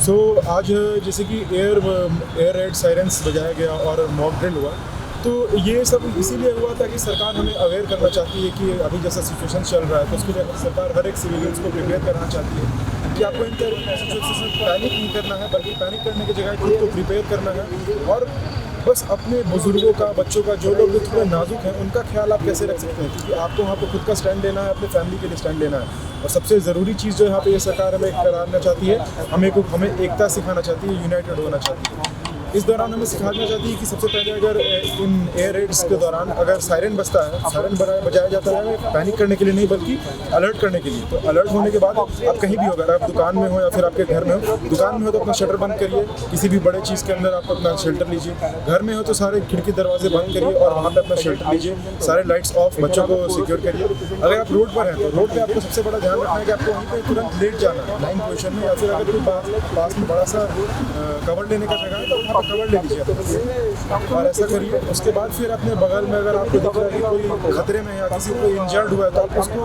सो आज जैसे कि एयर रेड सायरेंस बजाया गया और मॉक ड्रिल हुआ, तो ये सब इसीलिए हुआ था कि सरकार हमें अवेयर करना चाहती है कि अभी जैसा सिचुएशन चल रहा है तो उसके लिए सरकार हर एक सिविलियंस को प्रिपेयर करना चाहती है कि आपको इन सिचुएशन में पैनिक नहीं करना है, बल्कि पैनिक करने की जगह खुद को प्रिपेयर करना है और बस अपने बुजुर्गों का, बच्चों का, जो लोग थोड़े नाजुक हैं उनका ख्याल आप कैसे रख सकते हैं, क्योंकि आपको वहाँ पे खुद का स्टैंड लेना है, अपने फैमिली के लिए स्टैंड लेना है। और सबसे ज़रूरी चीज़ जो यहाँ पे ये सरकार हमें कराना चाहती है, हमें एकता सिखाना चाहती है, यूनाइटेड होना चाहती है। इस दौरान हमें सिखाना चाहती है कि सबसे पहले अगर इन एयर रेड्स के दौरान अगर सायरन बजता है, सायरन बजाया जाता है पैनिक करने के लिए नहीं बल्कि अलर्ट करने के लिए। तो अलर्ट होने के बाद आप कहीं भी हो, अगर आप दुकान में हो या फिर आपके घर में हो, दुकान में हो तो अपना शटर बंद करिए, किसी भी बड़े चीज़ के अंदर आप अपना शेल्टर लीजिए। घर में हो तो सारे खिड़की दरवाजे बंद करिए और वहाँ पर अपना शेल्टर लीजिए, सारे लाइट्स ऑफ, बच्चों को सिक्योर करिए। अगर आप रोड पर हैं तो रोड पर आपको सबसे बड़ा ध्यान रखना है कि आपको वहीं पर तुरंत लेट जाना है लाइन पोजिशन में, या फिर अगर कोई पास में बड़ा सा कवर लेने का जगह है तो वहाँ पर कवर ले लीजिए और ऐसा करिए। उसके बाद फिर अपने बगल में अगर आपको दिख रहा है कि कोई खतरे में है या किसी को इंजर्ड हुआ है तो आप उसको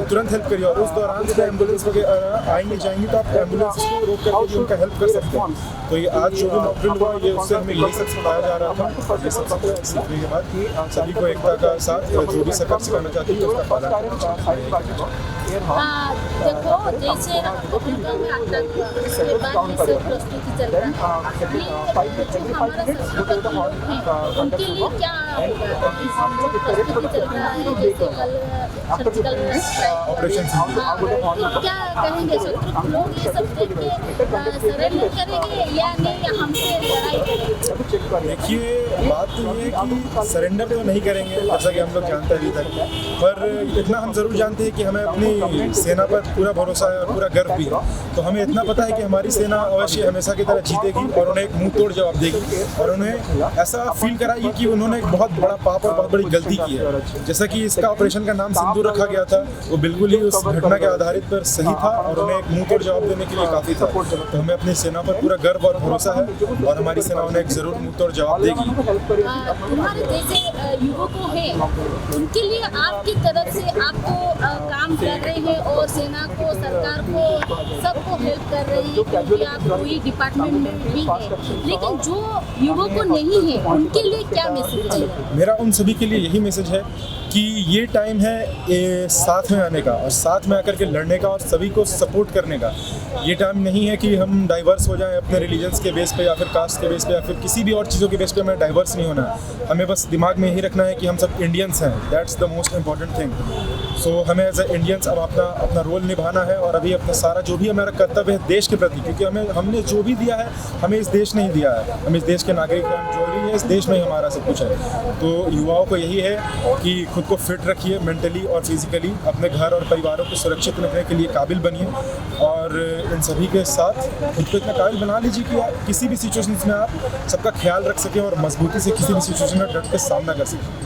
तुरंत हेल्प करिए। और उस दौरान से एम्बुलेंस वगैरह आएंगी जाएंगी तो आप एम्बुलेंस को रोक करके भी उनका हेल्प कर सकते हैं। तो ये आज जो भी मॉक ड्रिल हुआ ये उससे हमें यही सब सिखाया जा रहा था और ये सब सीखने के बाद सभी को एकता का साथ जो भी सरकार सिखाना चाहती है उसका पालन करना चाहिए। देखो जैसे उसके बाद ये सब प्रस्तुति चल रहा है, जो हमारा संस्कृत लोग हैं उनके लिए क्या प्रस्तुति चल रहा है, जैसे कल सर्जिकल ऑपरेशन क्या कहेंगे शत्रु लोग ये सब देख के सरेंडर करेंगे या नहीं हमसे लड़ाई करेंगे? देखिए बात तो ये है कि सरेंडर तो नहीं करेंगे जैसा कि हम लोग जानते हैं अभी तक, पर इतना हम ज़रूर जानते हैं कि हमें अपनी सेना पर पूरा भरोसा है और पूरा गर्व भी है। तो हमें इतना पता है कि हमारी सेना अवश्य हमेशा की तरह जीतेगी और उन्हें एक मुंह तोड़ जवाब देगी और उन्हें ऐसा फील कराएगी कि उन्होंने एक बहुत बड़ा पाप और बहुत बड़ी गलती की है। जैसा कि इसका ऑपरेशन का नाम सिंदूर रखा गया था, वो बिल्कुल ही उस घटना के आधारित पर सही था और उन्हें एक मुंह तोड़ जवाब देने के लिए काफ़ी था। तो हमें अपनी सेना पर पूरा गर्व और भरोसा है और हमारी सेना उन्हें एक ज़रूर मुंह तोड़ जवाब देगी। तुम्हारे जैसे युवकों हैं उनके लिए आपकी तरफ से आपको काम कर रहे हैं और सेना को, सरकार को, सबको हेल्प कर रहे हैं क्योंकि आप कोई डिपार्टमेंट में भी हैं, लेकिन जो युवकों नहीं है उनके लिए क्या मैसेज है? मेरा उन सभी के लिए यही मैसेज है कि ये टाइम है साथ में आने का और साथ में आकर के लड़ने का और सभी को सपोर्ट करने का। ये टाइम नहीं है कि हम डाइवर्स हो जाएं अपने रिलीजन्स के बेस पे या फिर कास्ट के बेस पे या फिर किसी भी और चीज़ों के बेस पे। हमें डाइवर्स नहीं होना है, हमें बस दिमाग में यही रखना है कि हम सब इंडियंस हैं, that's the most important thing. So हमें एज ए इंडियंस अब अपना रोल निभाना है और अभी अपना सारा जो भी हमारा कर्तव्य है देश के प्रति, क्योंकि हमने जो भी दिया है हमें इस देश ने ही दिया है, हम इस देश के नागरिक हैं, जो भी है इस देश में ही हमारा सब कुछ है। तो युवाओं को यही है कि खुद को फिट रखिए मेंटली और फिजिकली, अपने घर और परिवारों को सुरक्षित रखने के लिए काबिल बनिए और इन सभी के साथ खुद को इतना काबिल बना लीजिए कि आप किसी भी सिचुएशन में आप सबका ख्याल रख सकें और मजबूती से किसी भी सिचुएशन में डट के सामना कर सकें।